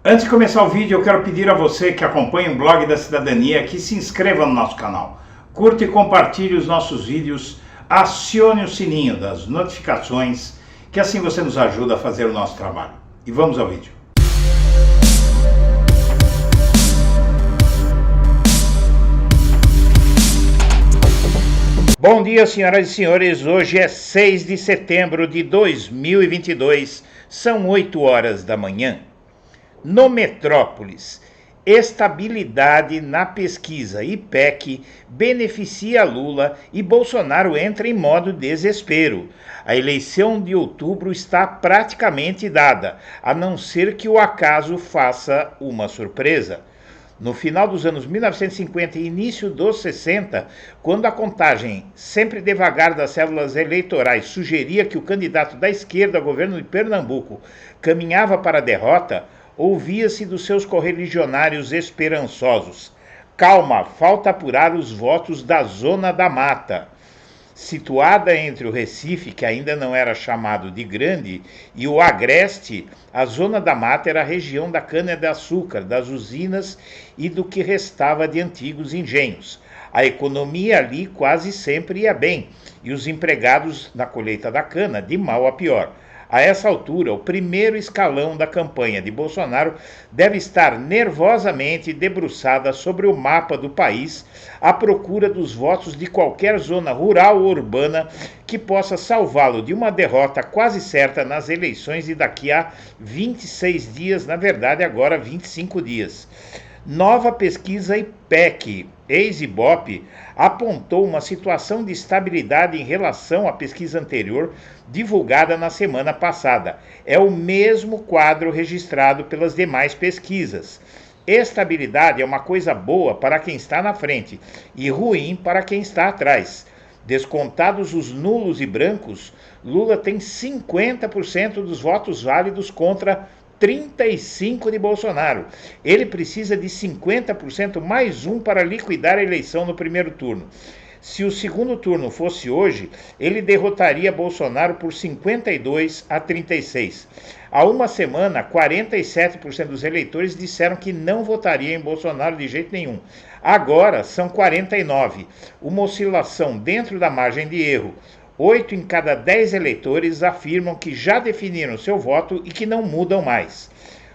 Antes de começar o vídeo, eu quero pedir a você que acompanha o Blog da Cidadania que se inscreva no nosso canal, curta e compartilhe os nossos vídeos, acione o sininho das notificações, que assim você nos ajuda a fazer o nosso trabalho. E vamos ao vídeo. Bom dia, senhoras e senhores. Hoje é 6 de setembro de 2022, são 8 horas da manhã. No Metrópolis, estabilidade na pesquisa IPEC beneficia Lula e Bolsonaro entra em modo desespero. A eleição de outubro está praticamente dada, a não ser que o acaso faça uma surpresa. No final dos anos 1950 e início dos 60, quando a contagem sempre devagar das células eleitorais sugeria que o candidato da esquerda ao governo de Pernambuco caminhava para a derrota, ouvia-se dos seus correligionários esperançosos: calma, falta apurar os votos da Zona da Mata. Situada entre o Recife, que ainda não era chamado de Grande, e o Agreste, a Zona da Mata era a região da cana-de-açúcar, das usinas e do que restava de antigos engenhos. A economia ali quase sempre ia bem, e os empregados na colheita da cana de mal a pior. A essa altura, o primeiro escalão da campanha de Bolsonaro deve estar nervosamente debruçada sobre o mapa do país, à procura dos votos de qualquer zona rural ou urbana que possa salvá-lo de uma derrota quase certa nas eleições de daqui a 26 dias, na verdade agora 25 dias. Nova pesquisa IPEC, ex-Ibope, apontou uma situação de estabilidade em relação à pesquisa anterior, divulgada na semana passada. É o mesmo quadro registrado pelas demais pesquisas. Estabilidade é uma coisa boa para quem está na frente e ruim para quem está atrás. Descontados os nulos e brancos, Lula tem 50% dos votos válidos contra 35% de Bolsonaro. Ele precisa de 50% mais um para liquidar a eleição no primeiro turno. Se o segundo turno fosse hoje, ele derrotaria Bolsonaro por 52-36. Há uma semana, 47% dos eleitores disseram que não votariam em Bolsonaro de jeito nenhum. Agora são 49%, uma oscilação dentro da margem de erro. 8 em cada 10 eleitores afirmam que já definiram seu voto e que não mudam mais.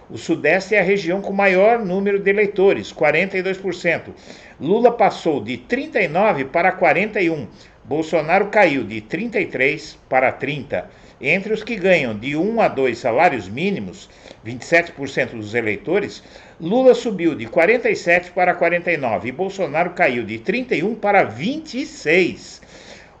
O Sudeste é a região com maior número de eleitores, 42%. Lula passou de 39 para 41. Bolsonaro caiu de 33 para 30. Entre os que ganham de 1 a 2 salários mínimos, 27% dos eleitores, Lula subiu de 47 para 49 e Bolsonaro caiu de 31 para 26.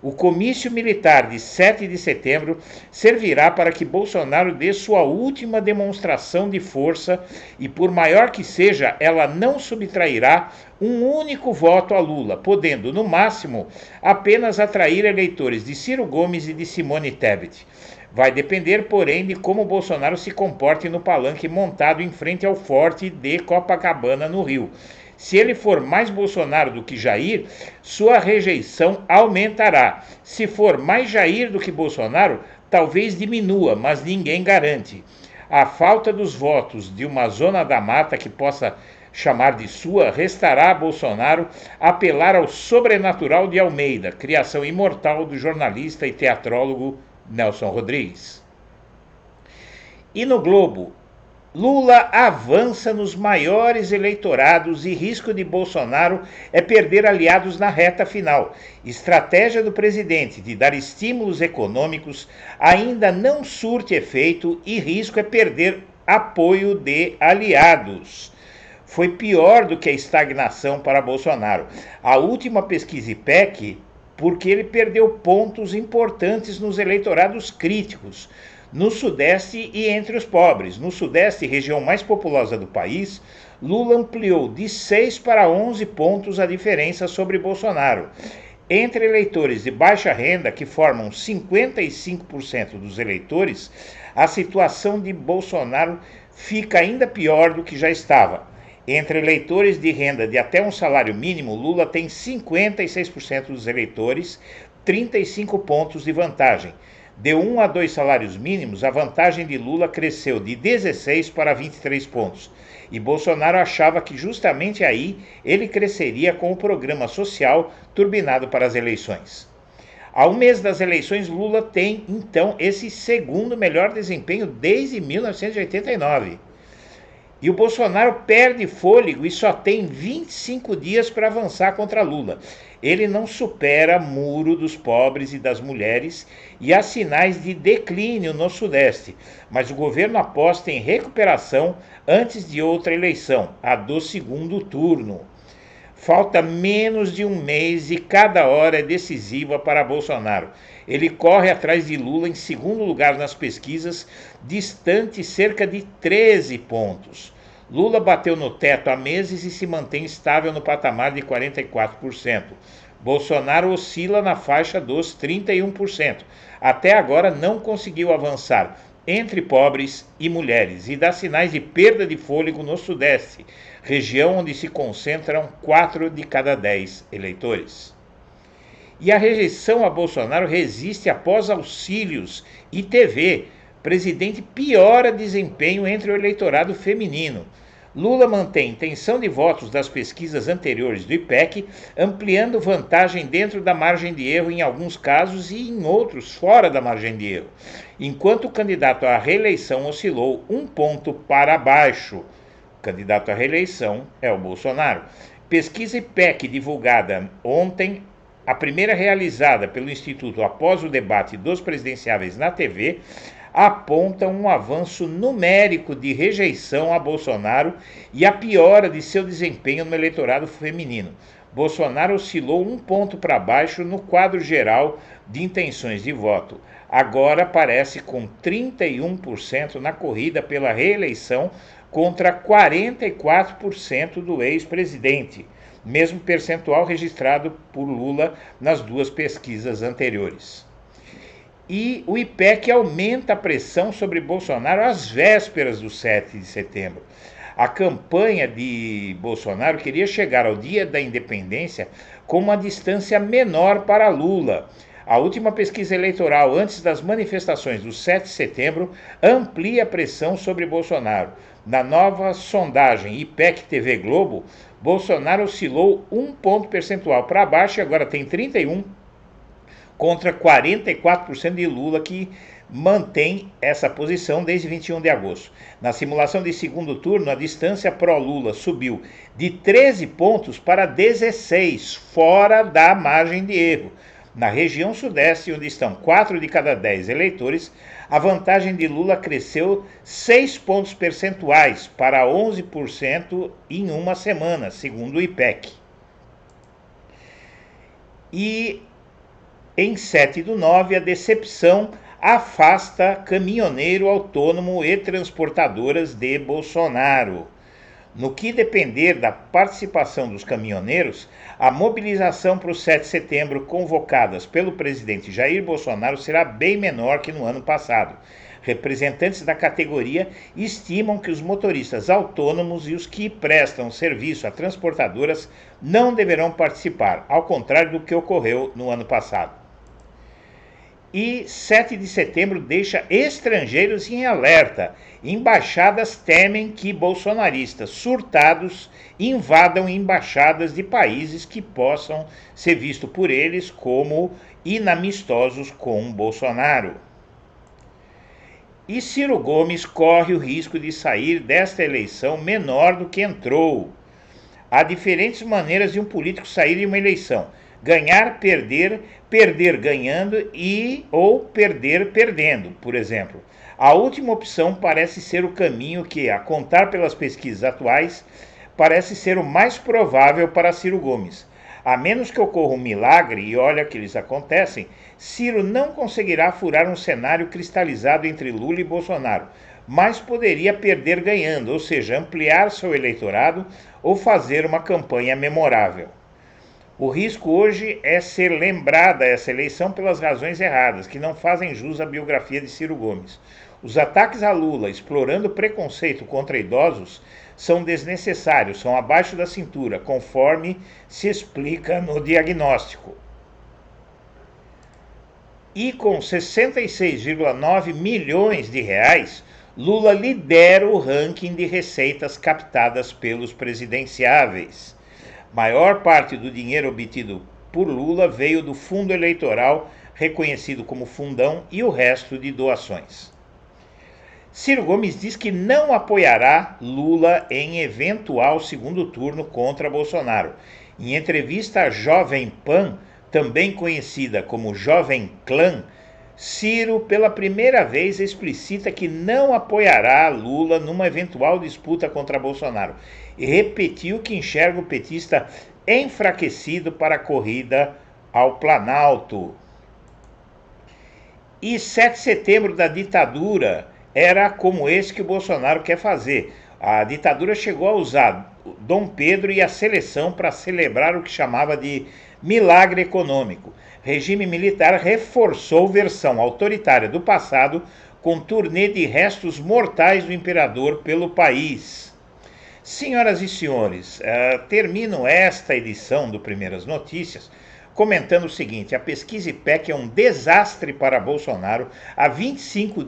O comício militar de 7 de setembro servirá para que Bolsonaro dê sua última demonstração de força e, por maior que seja, ela não subtrairá um único voto a Lula, podendo, no máximo, apenas atrair eleitores de Ciro Gomes e de Simone Tebet. Vai depender, porém, de como Bolsonaro se comporte no palanque montado em frente ao Forte de Copacabana, no Rio. Se ele for mais Bolsonaro do que Jair, sua rejeição aumentará. Se for mais Jair do que Bolsonaro, talvez diminua, mas ninguém garante. A falta dos votos de uma Zona da Mata que possa chamar de sua, restará a Bolsonaro apelar ao sobrenatural de Almeida, criação imortal do jornalista e teatrólogo Nelson Rodrigues. E no Globo, Lula avança nos maiores eleitorados e risco de Bolsonaro é perder aliados na reta final. Estratégia do presidente de dar estímulos econômicos ainda não surte efeito e risco é perder apoio de aliados. Foi pior do que a estagnação para Bolsonaro. A última pesquisa IPEC, porque ele perdeu pontos importantes nos eleitorados críticos. No Sudeste e entre os pobres. No Sudeste, região mais populosa do país, Lula ampliou de 6 para 11 pontos a diferença sobre Bolsonaro. Entre eleitores de baixa renda, que formam 55% dos eleitores, a situação de Bolsonaro fica ainda pior do que já estava. Entre eleitores de renda de até um salário mínimo, Lula tem 56% dos eleitores, 35 pontos de vantagem. De 1 a 2 salários mínimos, a vantagem de Lula cresceu de 16 para 23 pontos. E Bolsonaro achava que justamente aí ele cresceria com o programa social turbinado para as eleições. Ao mês das eleições, Lula tem, então, esse segundo melhor desempenho desde 1989. E o Bolsonaro perde fôlego e só tem 25 dias para avançar contra Lula. Ele não supera muro dos pobres e das mulheres e há sinais de declínio no Sudeste, mas o governo aposta em recuperação antes de outra eleição, a do segundo turno. Falta menos de um mês e cada hora é decisiva para Bolsonaro. Ele corre atrás de Lula em segundo lugar nas pesquisas, distante cerca de 13 pontos. Lula bateu no teto há meses e se mantém estável no patamar de 44%. Bolsonaro oscila na faixa dos 31%. Até agora não conseguiu avançar entre pobres e mulheres e dá sinais de perda de fôlego no Sudeste, região onde se concentram 4 de cada 10 eleitores. E a rejeição a Bolsonaro resiste após auxílios e TV. Presidente piora desempenho entre o eleitorado feminino. Lula mantém intenção de votos das pesquisas anteriores do IPEC, ampliando vantagem dentro da margem de erro em alguns casos e em outros fora da margem de erro, enquanto o candidato à reeleição oscilou 1 ponto para baixo. O candidato à reeleição é o Bolsonaro. Pesquisa IPEC divulgada ontem, a primeira realizada pelo Instituto após o debate dos presidenciáveis na TV, aponta um avanço numérico de rejeição a Bolsonaro e a piora de seu desempenho no eleitorado feminino. Bolsonaro oscilou 1 ponto para baixo no quadro geral de intenções de voto. Agora aparece com 31% na corrida pela reeleição contra 44% do ex-presidente, mesmo percentual registrado por Lula nas duas pesquisas anteriores. E o IPEC aumenta a pressão sobre Bolsonaro às vésperas do 7 de setembro. A campanha de Bolsonaro queria chegar ao dia da independência com uma distância menor para Lula. A última pesquisa eleitoral antes das manifestações do 7 de setembro amplia a pressão sobre Bolsonaro. Na nova sondagem IPEC TV Globo, Bolsonaro oscilou 1 ponto percentual para baixo e agora tem 31% contra 44% de Lula, que mantém essa posição desde 21 de agosto. Na simulação de segundo turno, a distância pró-Lula subiu de 13 pontos para 16, fora da margem de erro. Na região sudeste, onde estão 4 de cada 10 eleitores, a vantagem de Lula cresceu 6 pontos percentuais para 11% em uma semana, segundo o IPEC. E em 7/9, a decepção afasta caminhoneiro autônomo e transportadoras de Bolsonaro. No que depender da participação dos caminhoneiros, a mobilização para o 7 de setembro convocadas pelo presidente Jair Bolsonaro será bem menor que no ano passado. Representantes da categoria estimam que os motoristas autônomos e os que prestam serviço a transportadoras não deverão participar, ao contrário do que ocorreu no ano passado. E 7 de setembro deixa estrangeiros em alerta. Embaixadas temem que bolsonaristas surtados invadam embaixadas de países que possam ser vistos por eles como inamistosos com Bolsonaro. E Ciro Gomes corre o risco de sair desta eleição menor do que entrou. Há diferentes maneiras de um político sair de uma eleição: ganhar, perder ganhando ou perder perdendo, por exemplo. A última opção parece ser o caminho que, a contar pelas pesquisas atuais, parece ser o mais provável para Ciro Gomes. A menos que ocorra um milagre, e olha que eles acontecem, Ciro não conseguirá furar um cenário cristalizado entre Lula e Bolsonaro, mas poderia perder ganhando, ou seja, ampliar seu eleitorado ou fazer uma campanha memorável. O risco hoje é ser lembrada essa eleição pelas razões erradas, que não fazem jus à biografia de Ciro Gomes. Os ataques a Lula, explorando preconceito contra idosos, são desnecessários, são abaixo da cintura, conforme se explica no diagnóstico. E com 66,9 milhões de reais, Lula lidera o ranking de receitas captadas pelos presidenciáveis. Maior parte do dinheiro obtido por Lula veio do fundo eleitoral, reconhecido como fundão, e o resto de doações. Ciro Gomes diz que não apoiará Lula em eventual segundo turno contra Bolsonaro. Em entrevista à Jovem Pan, também conhecida como Jovem Clã, Ciro, pela primeira vez, explicita que não apoiará Lula numa eventual disputa contra Bolsonaro e repetiu que enxerga o petista enfraquecido para a corrida ao Planalto. E 7 de setembro da ditadura era como esse que o Bolsonaro quer fazer. A ditadura chegou a usar Dom Pedro e a seleção para celebrar o que chamava de milagre econômico. Regime militar reforçou versão autoritária do passado com turnê de restos mortais do imperador pelo país. Senhoras e senhores, termino esta edição do Primeiras Notícias comentando o seguinte: a pesquisa IPEC é um desastre para Bolsonaro há 25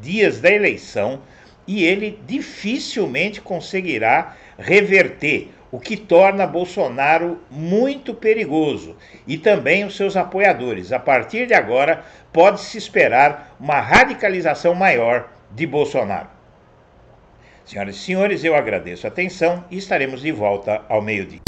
dias da eleição e ele dificilmente conseguirá reverter, o que torna Bolsonaro muito perigoso e também os seus apoiadores. A partir de agora, pode-se esperar uma radicalização maior de Bolsonaro. Senhoras e senhores, eu agradeço a atenção e estaremos de volta ao meio-dia.